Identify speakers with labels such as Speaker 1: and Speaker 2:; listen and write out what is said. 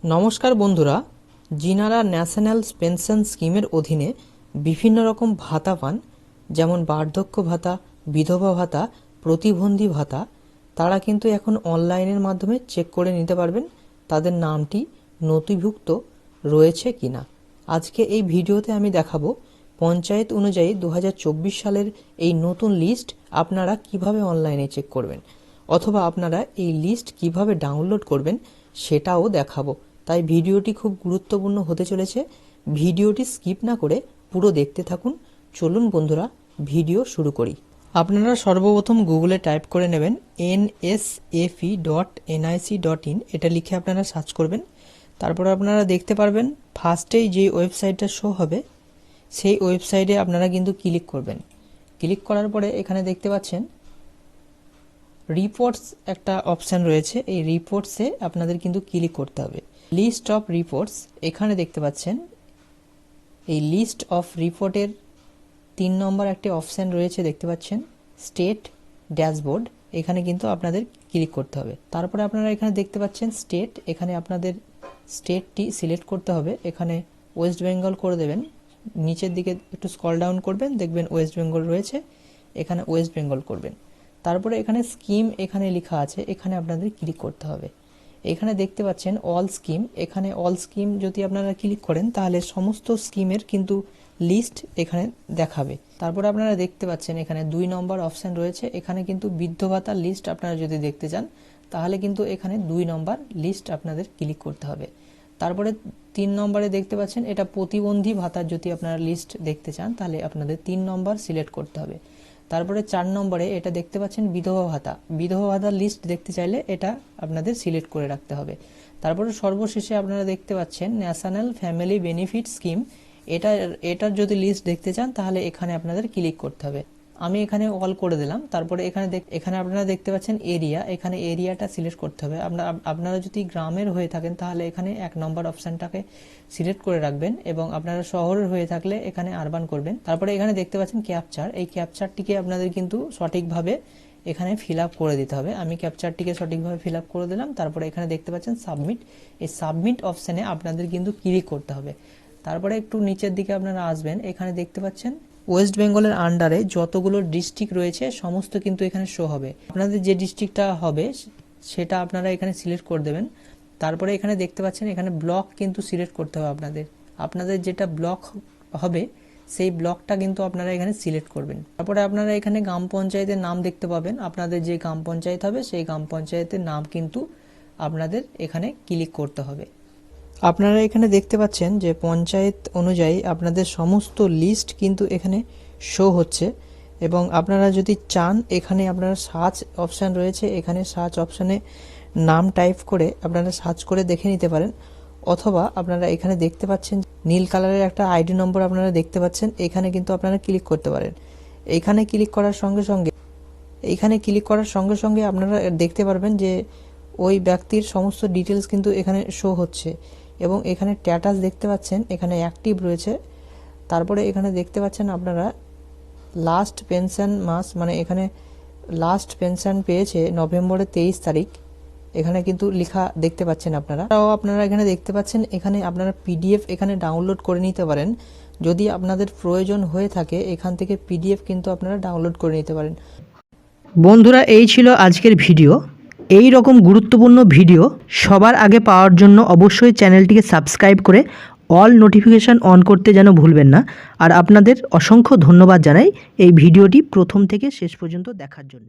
Speaker 1: নমস্কার বন্ধুরা, যিনারা ন্যাশনাল পেনশন স্কিমের অধীনে বিভিন্ন রকম ভাতা পান, যেমন বার্ধক্য ভাতা, বিধবা ভাতা, প্রতিবন্ধী ভাতা, তারা কিন্তু এখন অনলাইনের মাধ্যমে চেক করে নিতে পারবেন তাদের নামটি নথিভুক্ত রয়েছে কিনা। আজকে এই ভিডিওতে আমি দেখাবো পঞ্চায়েত অনুযায়ী 2024 সালের এই নতুন লিস্ট আপনারা কিভাবে অনলাইনে চেক করবেন, অথবা আপনারা এই লিস্ট কিভাবে ডাউনলোড করবেন সেটাও দেখাবো। তাই ভিডিওটি খুব গুরুত্বপূর্ণ হতে চলেছে। ভিডিওটি স্কিপ না করে পুরো দেখতে থাকুন। চলুন বন্ধুরা, ভিডিও শুরু করি। আপনারা সর্বপ্রথম গুগলে টাইপ করে নেবেন nsfe.nic.in, এটা লিখে আপনারা সার্চ করবেন। তারপর আপনারা দেখতে পারবেন ফার্স্টেই যে ওয়েবসাইটটা শো হবে সেই ওয়েবসাইটে আপনারা কিন্তু ক্লিক করবেন। ক্লিক করার পরে এখানে দেখতে পাচ্ছেন রিপোর্টস একটা অপশান রয়েছে। এই রিপোর্টসে আপনাদের কিন্তু ক্লিক করতে হবে। লিস্ট অফ রিপোর্টস, এখানে দেখতে পাচ্ছেন এই লিস্ট অফ রিপোর্টের 3 নম্বর একটি অপশান রয়েছে, দেখতে পাচ্ছেন স্টেট ড্যাশবোর্ড। এখানে কিন্তু আপনাদের ক্লিক করতে হবে। তারপরে আপনারা এখানে দেখতে পাচ্ছেন স্টেট, এখানে আপনাদের স্টেটটি সিলেক্ট করতে হবে। এখানে ওয়েস্ট বেঙ্গল করে দেবেন। নিচের দিকে একটু স্ক্রল ডাউন করবেন, দেখবেন ওয়েস্ট বেঙ্গল রয়েছে, এখানে ওয়েস্ট বেঙ্গল করবেন। তারপরে এখানে স্কিম এখানে লেখা আছে, এখানে আপনাদের ক্লিক করতে হবে। এখানে দেখতে পাচ্ছেন অল স্কিম, এখানে অল স্কিম যদি আপনারা ক্লিক করেন তাহলে সমস্ত স্কিমের কিন্তু লিস্ট এখানে দেখাবে। তারপরে আপনারা দেখতে পাচ্ছেন এখানে 2 নম্বর অপশান রয়েছে, এখানে কিন্তু বৃদ্ধ ভাতার লিস্ট আপনারা যদি দেখতে চান তাহলে কিন্তু এখানে 2 নম্বর লিস্ট আপনাদের ক্লিক করতে হবে। তারপরে 3 নম্বরে দেখতে পাচ্ছেন এটা প্রতিবন্ধী ভাতার যদি আপনারা লিস্ট দেখতে চান তাহলে আপনাদের 3 নম্বর সিলেক্ট করতে হবে। তারপরে 4 নম্বরে এটা দেখতে পাচ্ছেন বিধবা ভাতা, বিধবা ভাতার লিস্ট দেখতে চাইলে এটা আপনাদের সিলেক্ট করে রাখতে হবে। তারপরে সর্বশেষে আপনারা দেখতে পাচ্ছেন ন্যাশনাল ফ্যামিলি বেনিফিট স্কিম, এটার যদি লিস্ট দেখতে চান তাহলে এখানে আপনাদের ক্লিক করতে হবে। আমি এখানে অল করে দিলাম। তারপরে এখানে আপনারা দেখতে পাচ্ছেন এরিয়া, এখানে এরিয়াটা সিলেক্ট করতে হবে। আপনারা যদি গ্রামের হয়ে থাকেন তাহলে এখানে 1 নম্বর অপশানটাকে সিলেক্ট করে রাখবেন, এবং আপনারা শহরের হয়ে থাকলে এখানে আরবান করবেন। তারপরে এখানে দেখতে পাচ্ছেন ক্যাপচার, এই ক্যাপচারটিকে আপনাদের কিন্তু সঠিকভাবে এখানে ফিল আপ করে দিতে হবে। আমি ক্যাপচারটিকে সঠিকভাবে ফিল আপ করে দিলাম। তারপরে এখানে দেখতে পাচ্ছেন সাবমিট, এই সাবমিট অপশানে আপনাদের কিন্তু ক্লিক করতে হবে। তারপরে একটু নিচের দিকে আপনারা আসবেন, এখানে দেখতে পাচ্ছেন ওয়েস্ট বেঙ্গলের আন্ডারে যতগুলো ডিস্ট্রিক্ট রয়েছে সমস্ত কিন্তু এখানে শো হবে। আপনাদের যে ডিস্ট্রিক্টটা হবে সেটা আপনারা এখানে সিলেক্ট করে দেবেন। তারপরে এখানে দেখতে পাচ্ছেন এখানে ব্লক কিন্তু সিলেক্ট করতে হবে আপনাদের যেটা ব্লক হবে সেই ব্লকটা কিন্তু আপনারা এখানে সিলেক্ট করবেন। তারপরে আপনারা এখানে গ্রাম পঞ্চায়েতের নাম দেখতে পাবেন। আপনাদের যে গ্রাম পঞ্চায়েত হবে সেই গ্রাম পঞ্চায়েতের নাম কিন্তু আপনাদের এখানে ক্লিক করতে হবে। আপনারা এখানে দেখতে পাচ্ছেন যে পঞ্চায়েত অনুযায়ী আপনাদের সমস্ত লিস্ট কিন্তু এখানে শো হচ্ছে, এবং আপনারা যদি চান এখানে আপনারা সার্চ অপশান রয়েছে, এখানে সার্চ অপশানে নাম টাইপ করে আপনারা সার্চ করে দেখে নিতে পারেন, অথবা আপনারা এখানে দেখতে পাচ্ছেন নীল কালারের একটা আইডি নম্বর আপনারা দেখতে পাচ্ছেন, এখানে কিন্তু আপনারা ক্লিক করতে পারেন। এখানে ক্লিক করার সঙ্গে সঙ্গে আপনারা দেখতে পারবেন যে ওই ব্যক্তির সমস্ত ডিটেলস কিন্তু এখানে শো হচ্ছে, এবং এখানে স্ট্যাটাস দেখতে পাচ্ছেন এখানে অ্যাক্টিভ রয়েছে। তারপরে এখানে দেখতে পাচ্ছেন আপনারা লাস্ট পেনশন মাস, মানে এখানে লাস্ট পেনশন পেয়েছে নভেম্বরের 23 তারিখ, এখানে কিন্তু লেখা দেখতে পাচ্ছেন আপনারা এখানে দেখতে পাচ্ছেন এখানে আপনারা পিডিএফ এখানে ডাউনলোড করে নিতে পারেন। যদি আপনাদের প্রয়োজন হয়ে থাকে এখান থেকে পিডিএফ কিন্তু আপনারা ডাউনলোড করে নিতে পারেন। বন্ধুরা, এই ছিল আজকের ভিডিও। এই রকম গুরুত্বপূর্ণ ভিডিও সবার আগে পাওয়ার জন্য অবশ্যই চ্যানেলটিকে সাবস্ক্রাইব করে অল নোটিফিকেশান অন করতে যেন ভুলবেন না। আর আপনাদের অসংখ্য ধন্যবাদ জানাই এই ভিডিওটি প্রথম থেকে শেষ পর্যন্ত দেখার জন্য।